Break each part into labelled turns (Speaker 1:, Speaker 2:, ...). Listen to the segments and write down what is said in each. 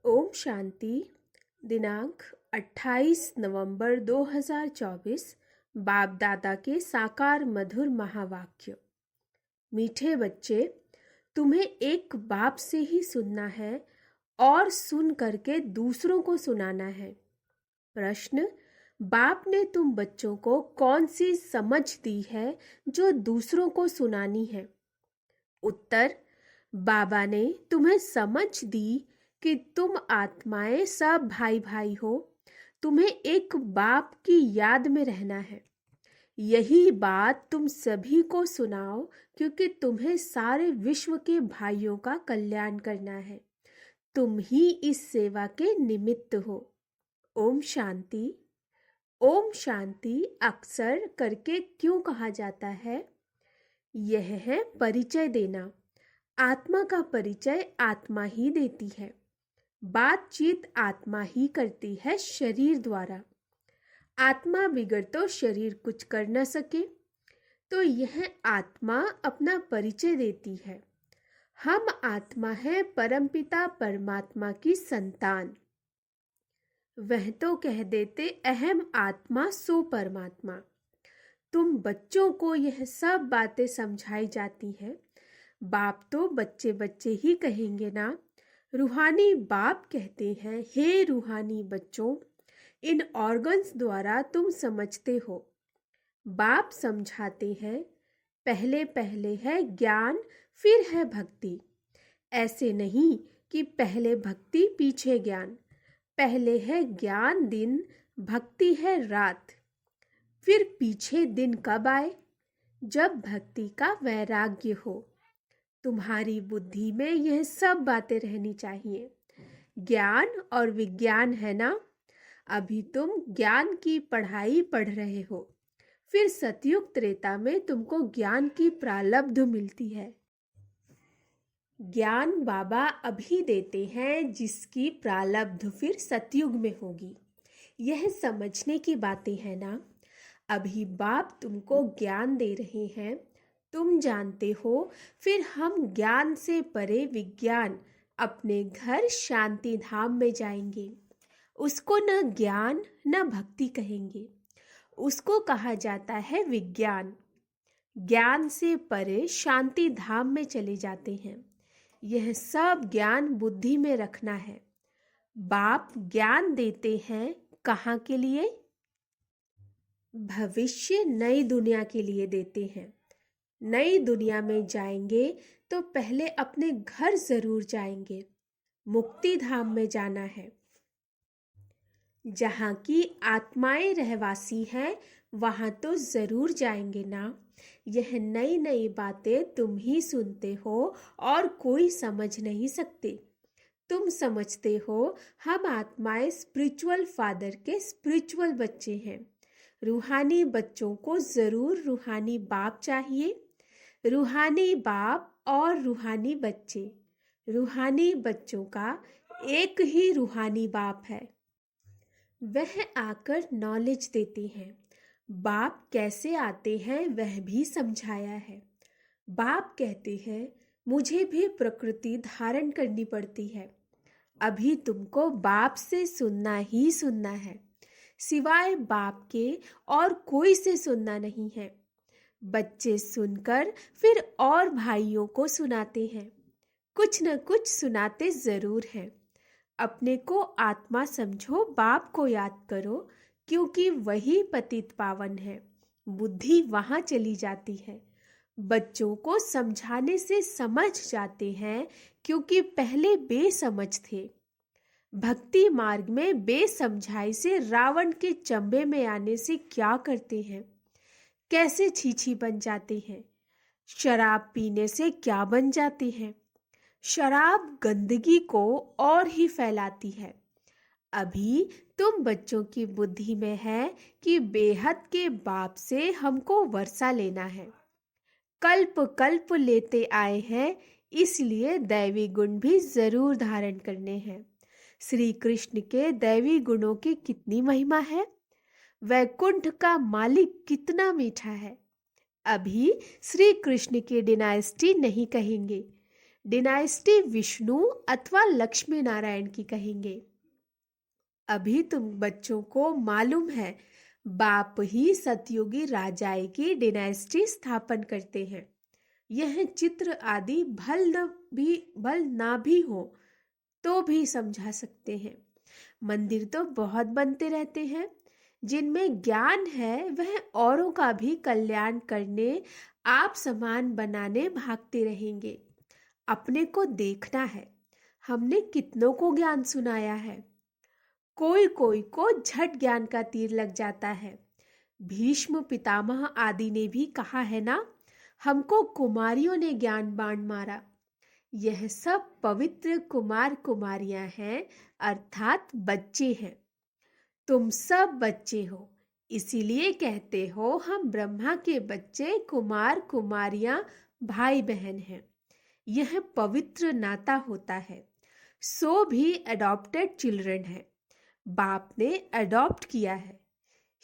Speaker 1: ओम शांति। दिनांक 28 नवंबर 2024। बाप दादा के साकार मधुर महावाक्य। मीठे बच्चे, तुम्हें एक बाप से ही सुनना है और सुन करके दूसरों को सुनाना है। प्रश्न: बाप ने तुम बच्चों को कौन सी समझ दी है जो दूसरों को सुनानी है? उत्तर: बाबा ने तुम्हें समझ दी कि तुम आत्माएं सब भाई भाई हो। तुम्हें एक बाप की याद में रहना है। यही बात तुम सभी को सुनाओ, क्योंकि तुम्हें सारे विश्व के भाइयों का कल्याण करना है। तुम ही इस सेवा के निमित्त हो। ओम शांति। ओम शांति अक्सर करके क्यों कहा जाता है? यह है परिचय देना। आत्मा का परिचय आत्मा ही देती है। बातचीत आत्मा ही करती है शरीर द्वारा। आत्मा बिगड़ तो शरीर कुछ कर न सके, तो यह आत्मा अपना परिचय देती है। हम आत्मा है परमपिता परमात्मा की संतान। वह तो कह देते अहम आत्मा सो परमात्मा। तुम बच्चों को यह सब बातें समझाई जाती हैं। बाप तो बच्चे बच्चे ही कहेंगे ना। रूहानी बाप कहते हैं, हे रूहानी बच्चों, इन ऑर्गन्स द्वारा तुम समझते हो। बाप समझाते हैं, पहले पहले है ज्ञान, फिर है भक्ति। ऐसे नहीं कि पहले भक्ति पीछे ज्ञान। पहले है ज्ञान दिन, भक्ति है रात। फिर पीछे दिन कब आए? जब भक्ति का वैराग्य हो। तुम्हारी बुद्धि में यह सब बातें रहनी चाहिए। ज्ञान और विज्ञान है ना। अभी तुम ज्ञान की पढ़ाई पढ़ रहे हो, फिर सतयुग त्रेता में तुमको ज्ञान की प्रालब्ध मिलती है। ज्ञान बाबा अभी देते हैं, जिसकी प्रालब्ध फिर सतयुग में होगी। यह समझने की बातें हैं ना। अभी बाप तुमको ज्ञान दे रहे हैं, तुम जानते हो। फिर हम ज्ञान से परे विज्ञान अपने घर शांति धाम में जाएंगे। उसको न ज्ञान न भक्ति कहेंगे, उसको कहा जाता है विज्ञान। ज्ञान से परे शांति धाम में चले जाते हैं। यह सब ज्ञान बुद्धि में रखना है। बाप ज्ञान देते हैं कहाँ के लिए? भविष्य नई दुनिया के लिए देते हैं। नई दुनिया में जाएंगे तो पहले अपने घर जरूर जाएंगे। मुक्ति धाम में जाना है, जहाँ की आत्माएं रहवासी हैं। वहाँ तो जरूर जाएंगे ना। यह नई नई बातें तुम ही सुनते हो और कोई समझ नहीं सकते। तुम समझते हो हम आत्माएं स्पिरिचुअल फादर के स्पिरिचुअल बच्चे हैं। रूहानी बच्चों को जरूर रूहानी बाप चाहिए। रूहानी बाप और रूहानी बच्चे। रूहानी बच्चों का एक ही रूहानी बाप है। वह आकर नॉलेज देते हैं। बाप कैसे आते हैं वह भी समझाया है। बाप कहते हैं, मुझे भी प्रकृति धारण करनी पड़ती है। अभी तुमको बाप से सुनना ही सुनना है, सिवाय बाप के और कोई से सुनना नहीं है। बच्चे सुनकर फिर और भाइयों को सुनाते हैं। कुछ न कुछ सुनाते जरूर हैं। अपने को आत्मा समझो, बाप को याद करो, क्योंकि वही पतित पावन है। बुद्धि वहां चली जाती है। बच्चों को समझाने से समझ जाते हैं, क्योंकि पहले बेसमझ थे। भक्ति मार्ग में बेसमझाई से रावण के चंबे में आने से क्या करते हैं? कैसे छीछी बन जाते हैं? शराब पीने से क्या बन जाते हैं? शराब गंदगी को और ही फैलाती है। अभी तुम बच्चों की बुद्धि में है कि बेहद के बाप से हमको वर्षा लेना है। कल्प कल्प लेते आए हैं, इसलिए दैवी गुण भी जरूर धारण करने हैं। श्री कृष्ण के दैवी गुणों की कितनी महिमा है। वैकुंठ का मालिक कितना मीठा है। अभी श्री कृष्ण की डिनाइस्टी नहीं कहेंगे। डिनाइस्टी विष्णु अथवा लक्ष्मी नारायण की कहेंगे। अभी तुम बच्चों को मालूम है बाप ही सतयुगी राजाए की डिनाइस्टी स्थापन करते हैं। यह चित्र आदि भल ना भी हो तो भी समझा सकते हैं। मंदिर तो बहुत बनते रहते हैं। जिनमें ज्ञान है वह औरों का भी कल्याण करने, आप समान बनाने भागते रहेंगे। अपने को देखना है, हमने कितनों को ज्ञान सुनाया है। कोई कोई को झट ज्ञान का तीर लग जाता है। भीष्म पितामह आदि ने भी कहा है ना, हमको कुमारियों ने ज्ञान बाण मारा। यह सब पवित्र कुमार कुमारियां हैं, अर्थात बच्चे हैं। तुम सब बच्चे हो, इसीलिए कहते हो हम ब्रह्मा के बच्चे, कुमार कुमारियां भाई बहन हैं। यह पवित्र नाता होता है। सो भी एडॉप्टेड चिल्ड्रन है। बाप ने एडॉप्ट किया है।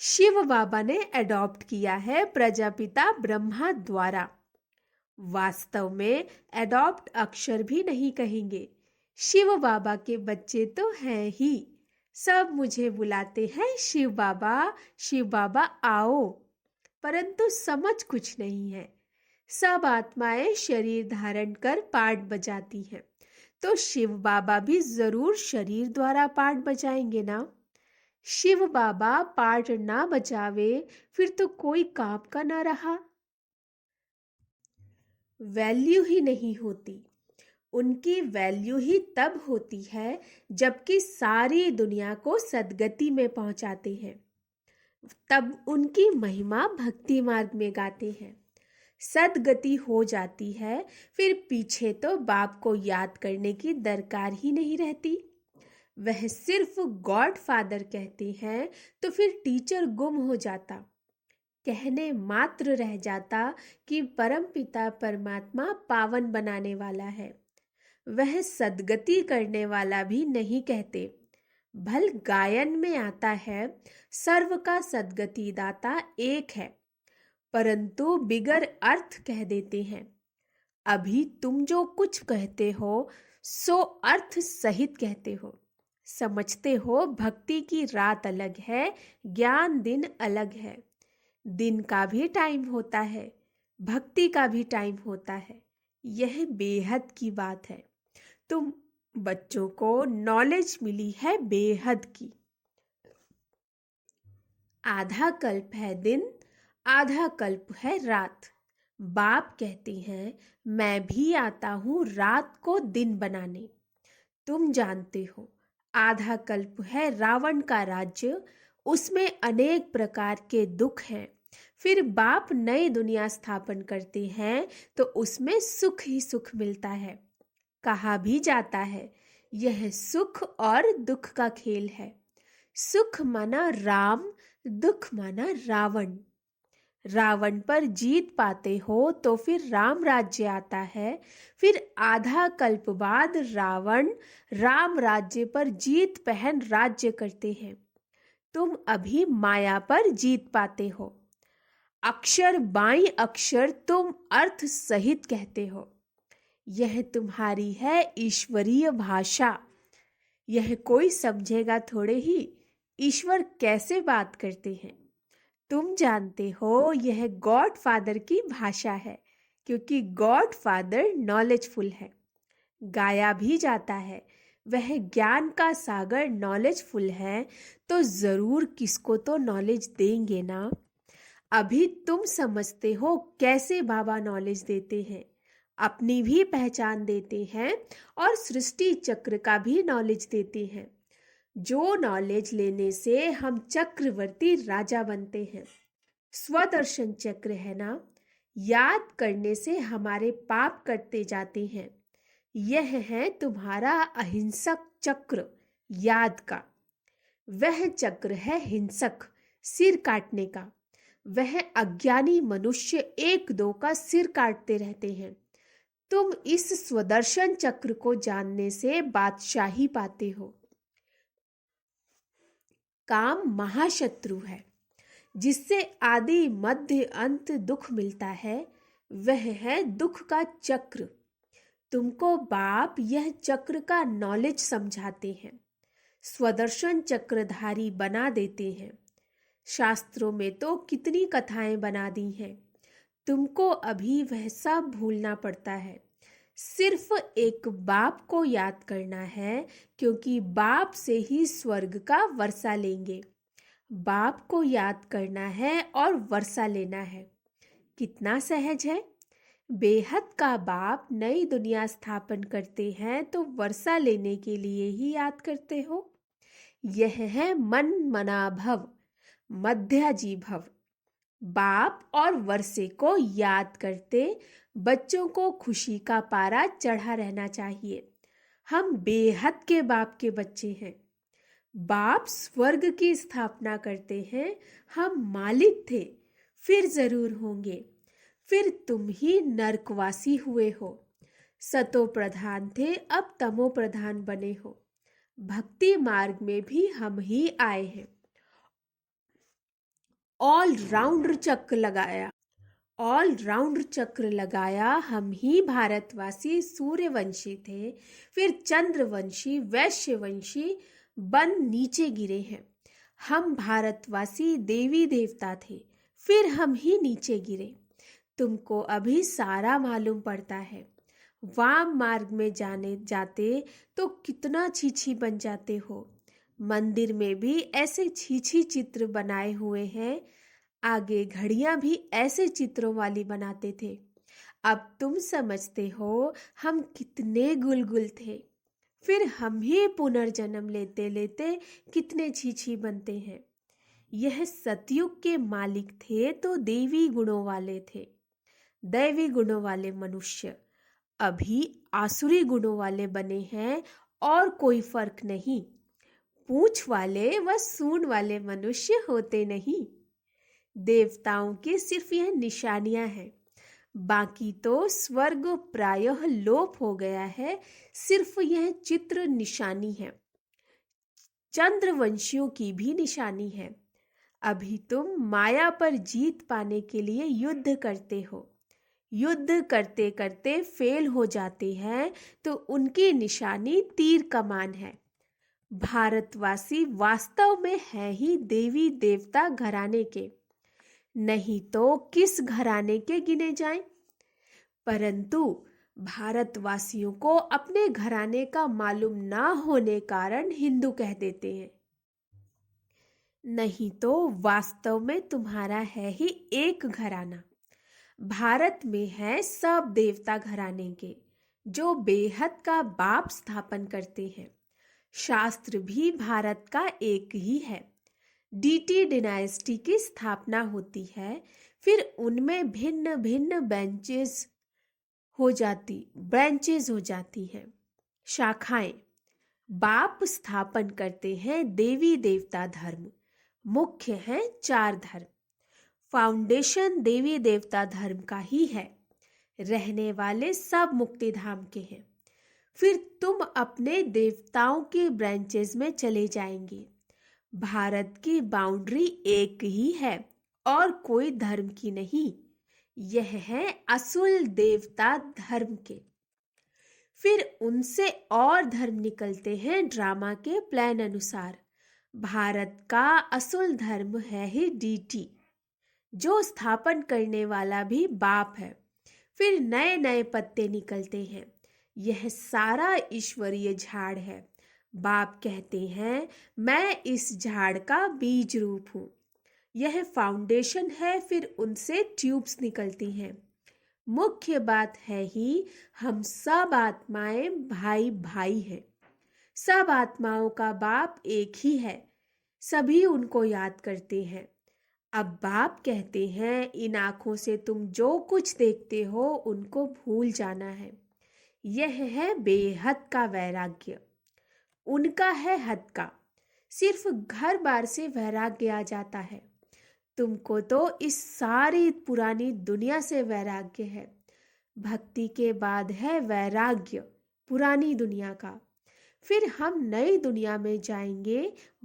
Speaker 1: शिव बाबा ने एडॉप्ट किया है प्रजापिता ब्रह्मा द्वारा। वास्तव में एडॉप्ट अक्षर भी नहीं कहेंगे। शिव बाबा के बच्चे तो हैं ही। सब मुझे बुलाते हैं शिव बाबा आओ, परंतु समझ कुछ नहीं है। सब आत्माएं शरीर धारण कर पाठ बजाती हैं, तो शिव बाबा भी जरूर शरीर द्वारा पाठ बजाएंगे ना। शिव बाबा पाठ ना बजावे फिर तो कोई काम का ना रहा। वैल्यू ही नहीं होती। उनकी वैल्यू ही तब होती है जबकि सारी दुनिया को सद्गति में पहुंचाते हैं। तब उनकी महिमा भक्ति मार्ग में गाते हैं। सद्गति हो जाती है, फिर पीछे तो बाप को याद करने की दरकार ही नहीं रहती। वह सिर्फ गॉड फादर कहते हैं तो फिर टीचर गुम हो जाता। कहने मात्र रह जाता कि परमपिता परमात्मा पावन बनाने वाला है। वह सद्गति करने वाला भी नहीं कहते। भल गायन में आता है, सर्व का सद्गति दाता एक है, परंतु बिगर अर्थ कह देते हैं। अभी तुम जो कुछ कहते हो सो अर्थ सहित कहते हो। समझते हो भक्ति की रात अलग है, ज्ञान दिन अलग है। दिन का भी टाइम होता है, भक्ति का भी टाइम होता है। यह बेहद की बात है। तुम बच्चों को नॉलेज मिली है बेहद की। आधा कल्प है दिन, आधा कल्प है रात। बाप कहते हैं मैं भी आता हूँ रात को दिन बनाने। तुम जानते हो आधा कल्प है रावण का राज्य, उसमें अनेक प्रकार के दुख हैं। फिर बाप नई दुनिया स्थापन करते हैं तो उसमें सुख ही सुख मिलता है। कहा भी जाता है यह सुख और दुख का खेल है। सुख माना राम, दुख माना रावण। रावण पर जीत पाते हो तो फिर राम राज्य आता है। फिर आधा कल्प बाद रावण राम राज्य पर जीत पहन राज्य करते हैं। तुम अभी माया पर जीत पाते हो। अक्षर बाई अक्षर तुम अर्थ सहित कहते हो। यह तुम्हारी है ईश्वरीय भाषा। यह कोई समझेगा थोड़े ही ईश्वर कैसे बात करते हैं। तुम जानते हो यह गॉड फादर की भाषा है, क्योंकि गॉड फादर नॉलेजफुल है। गाया भी जाता है वह ज्ञान का सागर नॉलेजफुल है, तो जरूर किसको तो नॉलेज देंगे ना। अभी तुम समझते हो कैसे बाबा नॉलेज देते हैं। अपनी भी पहचान देते हैं और सृष्टि चक्र का भी नॉलेज देते हैं। जो नॉलेज लेने से हम चक्रवर्ती राजा बनते हैं। स्वदर्शन चक्र है ना, याद करने से हमारे पाप कटते जाते हैं। यह है तुम्हारा अहिंसक चक्र याद का। वह चक्र है हिंसक, सिर काटने का। वह अज्ञानी मनुष्य एक दो का सिर काटते रहते हैं। तुम इस स्वदर्शन चक्र को जानने से बादशाही पाते हो। काम महाशत्रु है, जिससे आदि मध्य अंत दुख मिलता है। वह है दुख का चक्र। तुमको बाप यह चक्र का नॉलेज समझाते हैं, स्वदर्शन चक्रधारी बना देते हैं। शास्त्रों में तो कितनी कथाएं बना दी हैं, तुमको अभी वह सब भूलना पड़ता है। सिर्फ एक बाप को याद करना है, क्योंकि बाप से ही स्वर्ग का वर्षा लेंगे। बाप को याद करना है और वर्षा लेना है। कितना सहज है। बेहद का बाप नई दुनिया स्थापन करते हैं तो वर्षा लेने के लिए ही याद करते हो। यह है मन मना भव, मध्याजी भव। बाप और वर्षे को याद करते बच्चों को खुशी का पारा चढ़ा रहना चाहिए। हम बेहद के बाप के बच्चे हैं। बाप स्वर्ग की स्थापना करते हैं, हम मालिक थे, फिर जरूर होंगे। फिर तुम ही नरकवासी हुए हो। सतो प्रधान थे, अब तमो प्रधान बने हो। भक्ति मार्ग में भी हम ही आए हैं। ऑल राउंडर चक्र लगाया हम ही भारतवासी सूर्यवंशी थे, फिर चंद्रवंशी वैश्यवंशी बन नीचे गिरे हैं। हम भारतवासी देवी देवता थे, फिर हम ही नीचे गिरे। तुमको अभी सारा मालूम पड़ता है। वाम मार्ग में जाते तो कितना छीछी बन जाते हो। मंदिर में भी ऐसे छीछी चित्र बनाए हुए हैं। आगे घड़ियां भी ऐसे चित्रों वाली बनाते थे। अब तुम समझते हो हम कितने गुलगुल थे। फिर हम ही पुनर्जन्म लेते लेते कितने छीछी बनते हैं। यह सतयुग के मालिक थे तो देवी गुणों वाले थे, दैवी गुणों वाले मनुष्य। अभी आसुरी गुणों वाले बने हैं और कोई फर्क नहीं। पूंछ वाले व सूंड वाले मनुष्य होते नहीं। देवताओं की सिर्फ यह निशानियां हैं, बाकी तो स्वर्ग प्रायः लोप हो गया है। सिर्फ यह चित्र निशानी है। चंद्रवंशियों की भी निशानी है। अभी तुम माया पर जीत पाने के लिए युद्ध करते हो। युद्ध करते करते फेल हो जाते हैं तो उनकी निशानी तीर कमान है। भारतवासी वास्तव में है ही देवी देवता घराने के, नहीं तो किस घराने के गिने जाएं। परंतु भारतवासियों को अपने घराने का मालूम ना होने कारण हिंदू कह देते हैं, नहीं तो वास्तव में तुम्हारा है ही एक घराना। भारत में है सब देवता घराने के, जो बेहद का बाप स्थापन करते हैं। शास्त्र भी भारत का एक ही है। डीटी डिनाइस्टी की स्थापना होती है, फिर उनमें भिन्न भिन्न ब्रांचेज हो जाती हैं, शाखाएं। बाप स्थापन करते हैं देवी देवता धर्म। मुख्य हैं 4 धर्म। फाउंडेशन देवी देवता धर्म का ही है। रहने वाले सब मुक्ति धाम के हैं। फिर तुम अपने देवताओं के ब्रांचेस में चले जाएंगे। भारत की बाउंड्री एक ही है और कोई धर्म की नहीं। यह है असुल देवता धर्म के। फिर उनसे और धर्म निकलते हैं ड्रामा के प्लान अनुसार। भारत का असुल धर्म है ही डीटी, जो स्थापन करने वाला भी बाप है। फिर नए नए पत्ते निकलते हैं। यह सारा ईश्वरीय झाड़ है। बाप कहते हैं मैं इस झाड़ का बीज रूप हूँ। यह फाउंडेशन है, फिर उनसे ट्यूब्स निकलती हैं। मुख्य बात है ही हम सब आत्माएं भाई भाई हैं। सब आत्माओं का बाप एक ही है। सभी उनको याद करते हैं। अब बाप कहते हैं इन आँखों से तुम जो कुछ देखते हो उनको भूल जाना है। यह है बेहद का वैराग्य। उनका है हद का। सिर्फ घर बार से वैराग्य आ जाता है। तुमको तो इस सारी पुरानी दुनिया से वैराग्य है। भक्ति के बाद है वैराग्य पुरानी दुनिया का। फिर हम नई दुनिया में जाएंगे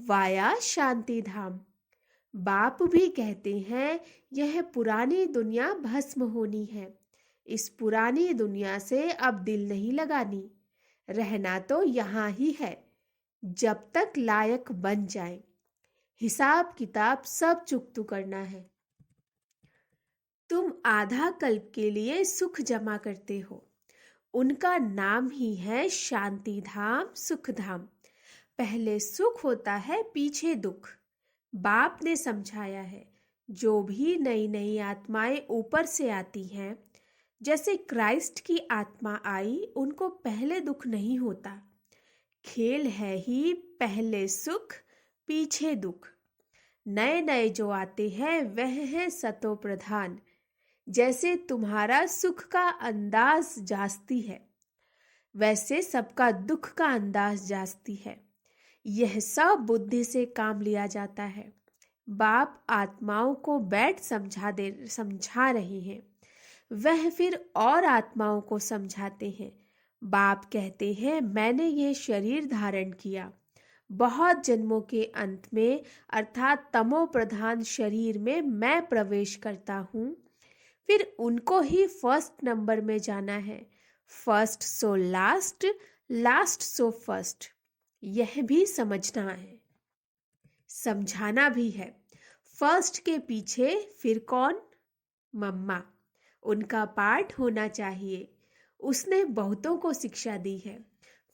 Speaker 1: वाया शांति धाम। बाप भी कहते हैं यह पुरानी दुनिया भस्म होनी है। इस पुरानी दुनिया से अब दिल नहीं लगानी। रहना तो यहाँ ही है जब तक लायक बन जाए। हिसाब किताब सब चुकतू करना है। तुम आधा कल्प के लिए सुख जमा करते हो। उनका नाम ही है शांति धाम, सुख धाम। पहले सुख होता है, पीछे दुख। बाप ने समझाया है, जो भी नई नई आत्माएं ऊपर से आती हैं, जैसे क्राइस्ट की आत्मा आई, उनको पहले दुख नहीं होता। खेल है ही पहले सुख पीछे दुख। नए नए जो आते हैं वह है सतो प्रधान। जैसे तुम्हारा सुख का अंदाज जास्ती है, वैसे सबका दुख का अंदाज जास्ती है। यह सब बुद्धि से काम लिया जाता है। बाप आत्माओं को बैठ समझा रहे हैं, वह फिर और आत्माओं को समझाते हैं। बाप कहते हैं, मैंने यह शरीर धारण किया। बहुत जन्मों के अंत में अर्थात तमो प्रधान शरीर में मैं प्रवेश करता हूँ। फिर उनको ही फर्स्ट नंबर में जाना है। First so last, last so first. यह भी समझना है, समझाना भी है। फर्स्ट के पीछे फिर कौन? मम्मा। उनका पाठ होना चाहिए। उसने बहुतों को शिक्षा दी है।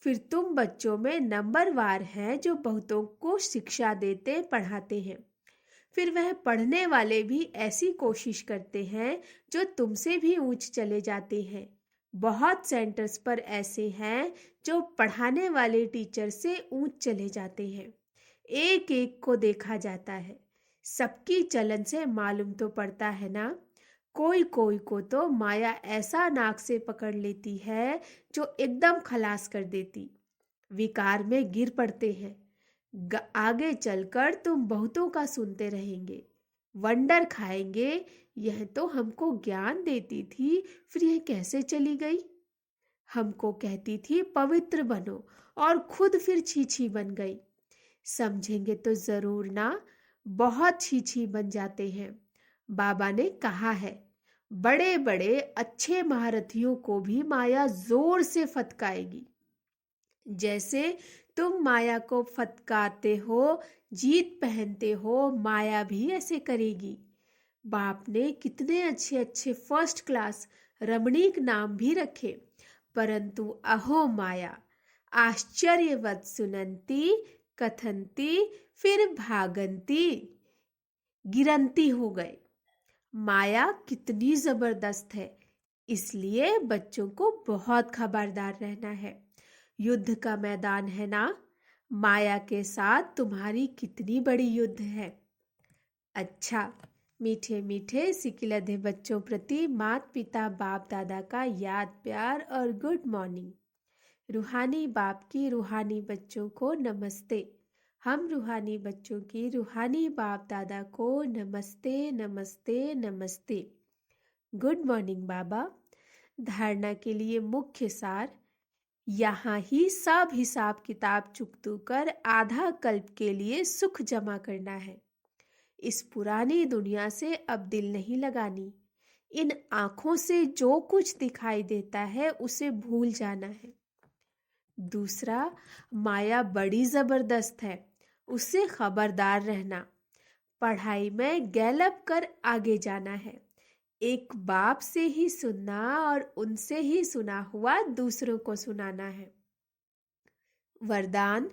Speaker 1: फिर तुम बच्चों में नंबरवार हैं जो बहुतों को शिक्षा देते पढ़ाते हैं। फिर वह पढ़ने वाले भी ऐसी कोशिश करते हैं जो तुमसे भी ऊंच चले जाते हैं। बहुत सेंटर्स पर ऐसे हैं जो पढ़ाने वाले टीचर से ऊंच चले जाते हैं। एक एक को देखा जाता है। सबकी चलन से मालूम तो पड़ता है ना। कोई कोई को तो माया ऐसा नाक से पकड़ लेती है जो एकदम खलास कर देती। विकार में गिर पड़ते हैं। आगे चलकर तुम बहुतों का सुनते रहेंगे, वंडर खाएंगे। यह तो हमको ज्ञान देती थी, फिर यह कैसे चली गई? हमको कहती थी पवित्र बनो, और खुद फिर छीछी बन गई। समझेंगे तो जरूर ना, बहुत छीछी बन जाते हैं। बाबा ने कहा है, बड़े बड़े अच्छे महारथियों को भी माया जोर से फटकाएगी। जैसे तुम माया को फटकारते हो, जीत पहनते हो, माया भी ऐसे करेगी। बाप ने कितने अच्छे अच्छे फर्स्ट क्लास रमणीक नाम भी रखे, परंतु अहो माया आश्चर्यवत सुनंती कथंती फिर भागंती गिरंती हो गए। माया कितनी जबरदस्त है, इसलिए बच्चों को बहुत खबरदार रहना है। युद्ध का मैदान है ना, माया के साथ तुम्हारी कितनी बड़ी युद्ध है। अच्छा, मीठे मीठे सिकिलधे बच्चों प्रति माता पिता बाप दादा का याद प्यार और गुड मॉर्निंग। रूहानी बाप की रूहानी बच्चों को नमस्ते। हम रूहानी बच्चों की रूहानी बाप दादा को नमस्ते नमस्ते नमस्ते। गुड मॉर्निंग बाबा। धारणा के लिए मुख्य सार, यहाँ ही सब हिसाब किताब चुकतू कर आधा कल्प के लिए सुख जमा करना है। इस पुरानी दुनिया से अब दिल नहीं लगानी। इन आंखों से जो कुछ दिखाई देता है उसे भूल जाना है। दूसरा, माया बड़ी जबरदस्त है, उससे खबरदार रहना। पढ़ाई में गैलप कर आगे जाना है। एक बाप से ही सुनना और उनसे ही सुना हुआ दूसरों को सुनाना है। वरदान,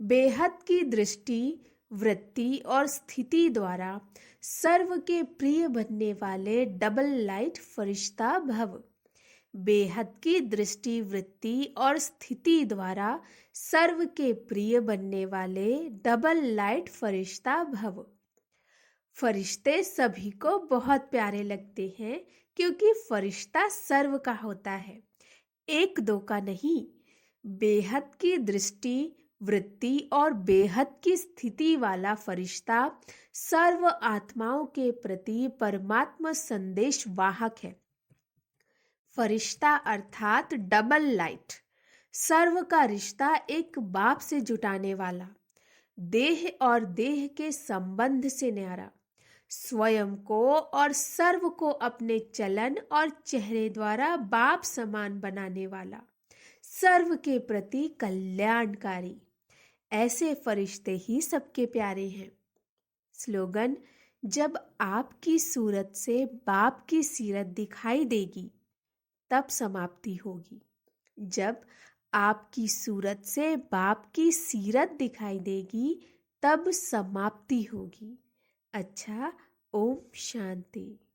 Speaker 1: बेहद की दृष्टि, वृत्ति और स्थिति द्वारा सर्व के प्रिय बनने वाले डबल लाइट फरिश्ता भव। बेहद की दृष्टि, वृत्ति और स्थिति द्वारा सर्व के प्रिय बनने वाले डबल लाइट फरिश्ता भव। फरिश्ते सभी को बहुत प्यारे लगते हैं, क्योंकि फरिश्ता सर्व का होता है, एक दो का नहीं। बेहद की दृष्टि, वृत्ति और बेहद की स्थिति वाला फरिश्ता सर्व आत्माओं के प्रति परमात्मा संदेश वाहक है। फरिश्ता अर्थात डबल लाइट, सर्व का रिश्ता एक बाप से जुटाने वाला, देह और देह के संबंध से न्यारा, स्वयं को और सर्व को अपने चलन और चेहरे द्वारा बाप समान बनाने वाला, सर्व के प्रति कल्याणकारी, ऐसे फरिश्ते ही सबके प्यारे हैं। स्लोगन: जब आपकी सूरत से बाप की सीरत दिखाई देगी तब समाप्ति होगी, जब आपकी सूरत से बाप की सीरत दिखाई देगी तब समाप्ति होगी। अच्छा, ओम शांति।